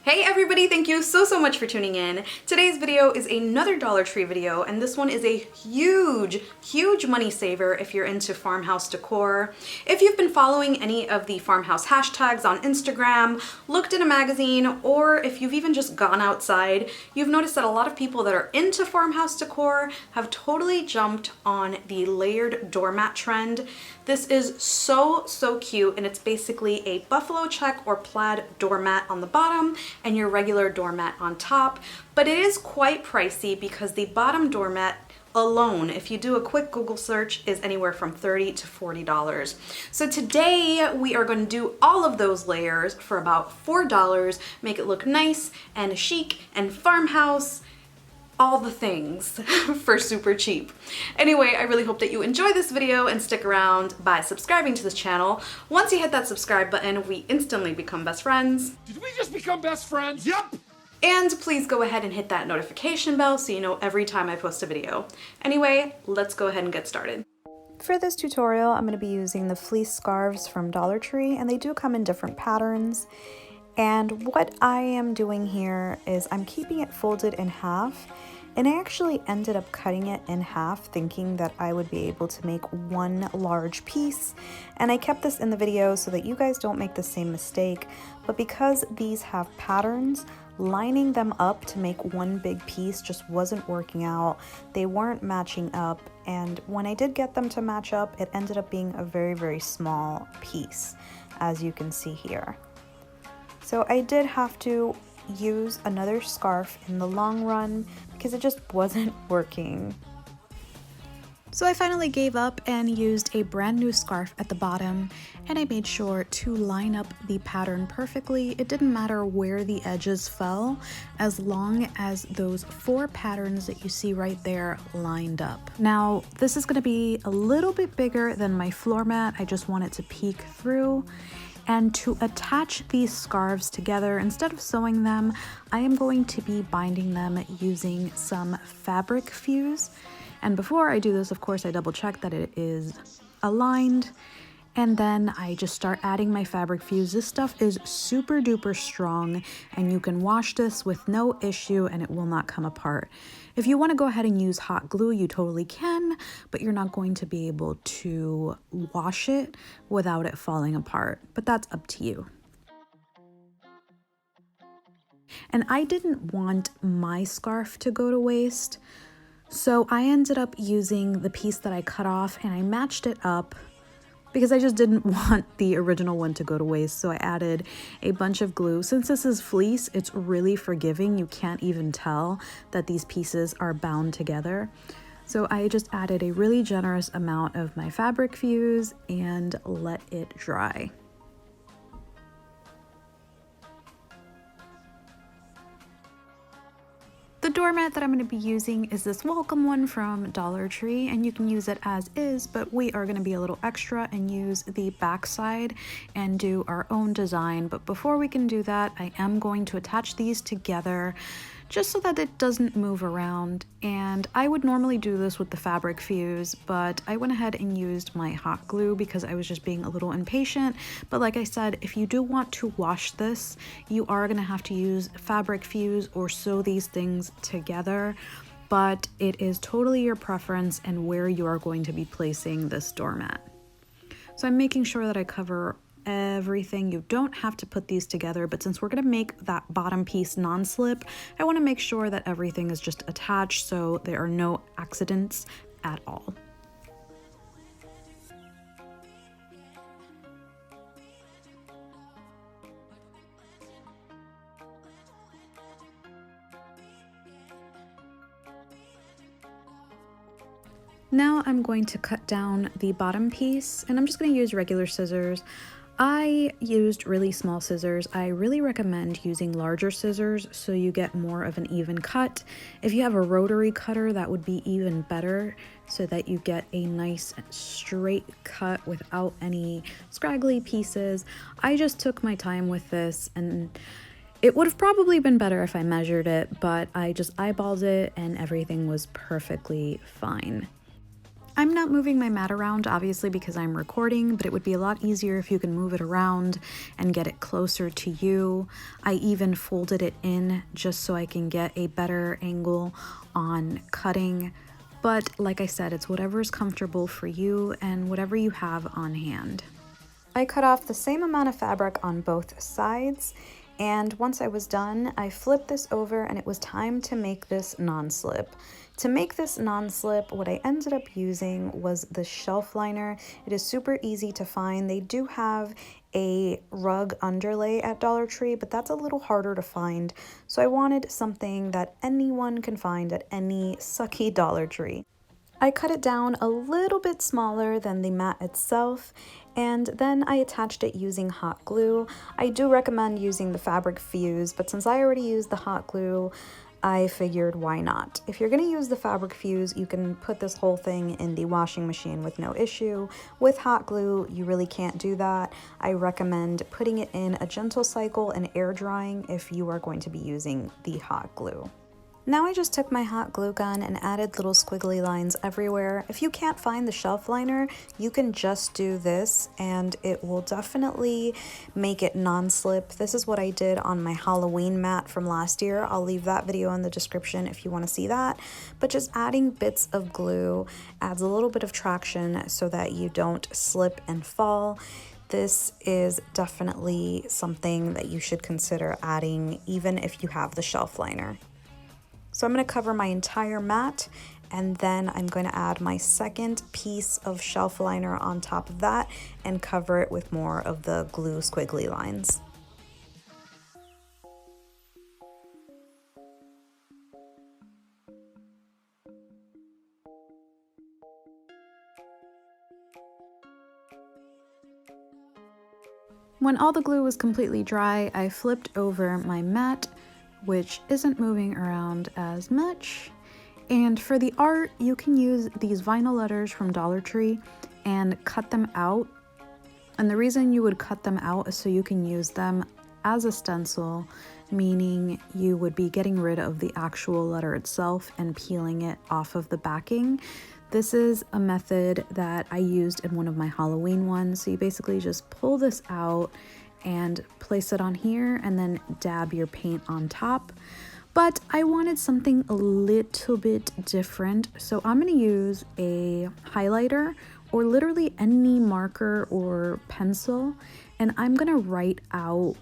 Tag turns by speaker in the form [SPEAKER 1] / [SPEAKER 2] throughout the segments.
[SPEAKER 1] Hey everybody, thank you so much for tuning in. Today's video is another Dollar Tree video, and this one is a huge money saver if you're into farmhouse decor. If you've been following any of the farmhouse hashtags on Instagram, looked in a magazine, or if you've even just gone outside, you've noticed that a lot of people that are into farmhouse decor have totally jumped on the layered doormat trend. This is so cute, and it's basically a buffalo check or plaid doormat on the bottom and your regular doormat on top, but it is quite pricey because the bottom doormat alone, if you do a quick Google search, is anywhere from $30 to $40. So today we are going to do all of those layers for about $4, make it look nice and chic and farmhouse, all the things for super cheap. Anyway, I really hope that you enjoy this video and stick around by subscribing to this channel. Once you hit that subscribe button, we instantly become best friends.
[SPEAKER 2] Did we just become best friends? Yup!
[SPEAKER 1] And please go ahead and hit that notification bell so you know every time I post a video. Anyway, let's go ahead and get started.
[SPEAKER 3] For this tutorial, I'm going to be using the fleece scarves from Dollar Tree, and they do come in different patterns. And what I am doing here is I'm keeping it folded in half, and I actually ended up cutting it in half thinking that I would be able to make one large piece, and I kept this in the video so that you guys don't make the same mistake. But because these have patterns, lining them up to make one big piece just wasn't working out. They weren't matching up, and when I did get them to match up, it ended up being a very small piece, as you can see here. So I did have to use another scarf in the long run because it just wasn't working. So I finally gave up and used a brand new scarf at the bottom, and I made sure to line up the pattern perfectly. It didn't matter where the edges fell, as long as those 4 patterns that you see right there lined up. Now, this is going to be a little bit bigger than my floor mat. I just want it to peek through. And to attach these scarves together, instead of sewing them, I am going to be binding them using some fabric fuse. And before I do this, of course, I double check that it is aligned. And then I just start adding my fabric fuse. This stuff is super duper strong, and you can wash this with no issue and it will not come apart. If you want to go ahead and use hot glue, you totally can, but you're not going to be able to wash it without it falling apart. But that's up to you. And I didn't want my scarf to go to waste, so I ended up using the piece that I cut off, and I matched it up because I just didn't want the original one to go to waste. So I added a bunch of glue. Since this is fleece, it's really forgiving. You can't even tell that these pieces are bound together. So I just added a really generous amount of my fabric fuse and let it dry. The doormat that I'm going to be using is this welcome one from Dollar Tree, and you can use it as is, but we are going to be a little extra and use the back side and do our own design. But before we can do that, I am going to attach these together just so that it doesn't move around. And I would normally do this with the fabric fuse, but I went ahead and used my hot glue because I was just being a little impatient. But like I said, if you do want to wash this, you are going to have to use fabric fuse or sew these things together. But it is totally your preference and where you are going to be placing this doormat. So I'm making sure that I cover everything. You don't have to put these together, but since we're going to make that bottom piece non-slip, I want to make sure that everything is just attached so there are no accidents at all. Now I'm going to cut down the bottom piece, and I'm just going to use regular scissors. I used really small scissors. I really recommend using larger scissors so you get more of an even cut. If you have a rotary cutter, that would be even better so that you get a nice straight cut without any scraggly pieces. I just took my time with this, and it would have probably been better if I measured it, but I just eyeballed it and everything was perfectly fine. I'm not moving my mat around, obviously, because I'm recording, but it would be a lot easier if you can move it around and get it closer to you. I even folded it in just so I can get a better angle on cutting. But like I said, it's whatever is comfortable for you and whatever you have on hand. I cut off the same amount of fabric on both sides, and once I was done, I flipped this over and it was time to make this non-slip. To make this non-slip, what I ended up using was the shelf liner. It is super easy to find. They do have a rug underlay at Dollar Tree, but that's a little harder to find. So I wanted something that anyone can find at any sucky Dollar Tree. I cut it down a little bit smaller than the mat itself, and then I attached it using hot glue. I do recommend using the fabric fuse, but since I already used the hot glue, I figured why not. If you're gonna use the fabric fuse, you can put this whole thing in the washing machine with no issue. With hot glue, you really can't do that. I recommend putting it in a gentle cycle and air drying if you are going to be using the hot glue. Now I just took my hot glue gun and added little squiggly lines everywhere. If you can't find the shelf liner, you can just do this and it will definitely make it non-slip. This is what I did on my Halloween mat from last year. I'll leave that video in the description if you want to see that. But just adding bits of glue adds a little bit of traction so that you don't slip and fall. This is definitely something that you should consider adding even if you have the shelf liner. So I'm going to cover my entire mat, and then I'm going to add my second piece of shelf liner on top of that and cover it with more of the glue squiggly lines. When all the glue was completely dry, I flipped over my mat, which isn't moving around as much. And for the art, you can use these vinyl letters from Dollar Tree and cut them out. And the reason you would cut them out is so you can use them as a stencil, meaning you would be getting rid of the actual letter itself and peeling it off of the backing. This is a method that I used in one of my Halloween ones. So you basically just pull this out and place it on here and then dab your paint on top. But I wanted something a little bit different, so I'm going to use a highlighter or literally any marker or pencil, and I'm going to write out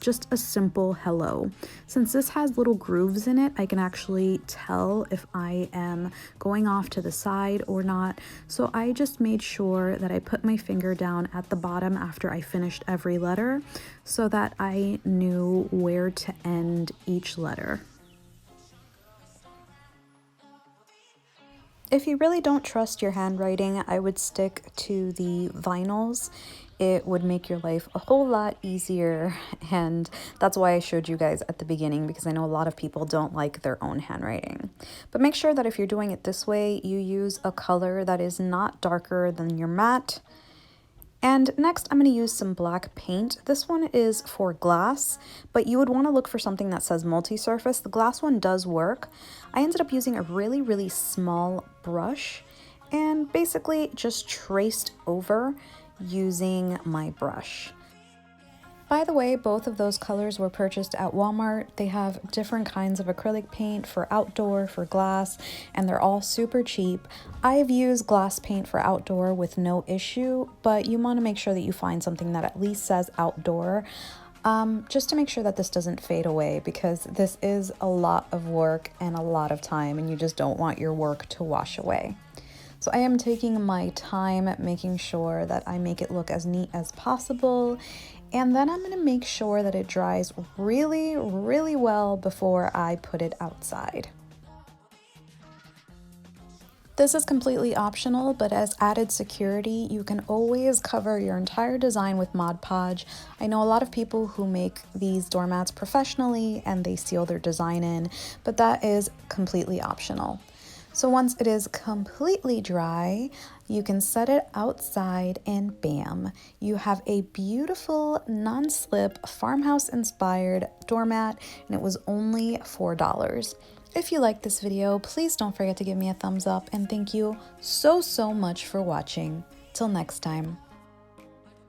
[SPEAKER 3] just a simple hello. Since this has little grooves in it, I can actually tell if I am going off to the side or not. So I just made sure that I put my finger down at the bottom after I finished every letter so that I knew where to end each letter. If you really don't trust your handwriting, I would stick to the vinyls. It would make your life a whole lot easier, and that's why I showed you guys at the beginning, because I know a lot of people don't like their own handwriting. But make sure that if you're doing it this way, you use a color that is not darker than your mat. And next, I'm going to use some black paint. This one is for glass, but you would want to look for something that says multi-surface. The glass one does work. I ended up using a really, really small brush and basically just traced over using my brush. By the way, both of those colors were purchased at Walmart. They have different kinds of acrylic paint for outdoor, for glass, and they're all super cheap. I've used glass paint for outdoor with no issue, but you want to make sure that you find something that at least says outdoor, just to make sure that this doesn't fade away, because this is a lot of work and a lot of time, and you just don't want your work to wash away. So I am taking my time making sure that I make it look as neat as possible. And then I'm going to make sure that it dries really, really well before I put it outside. This is completely optional, but as added security, you can always cover your entire design with Mod Podge. I know a lot of people who make these doormats professionally and they seal their design in, but that is completely optional. So once it is completely dry, you can set it outside and bam, you have a beautiful non-slip farmhouse inspired doormat, and it was only $4. If you liked this video, please don't forget to give me a thumbs up, and thank you so much for watching. Till next time.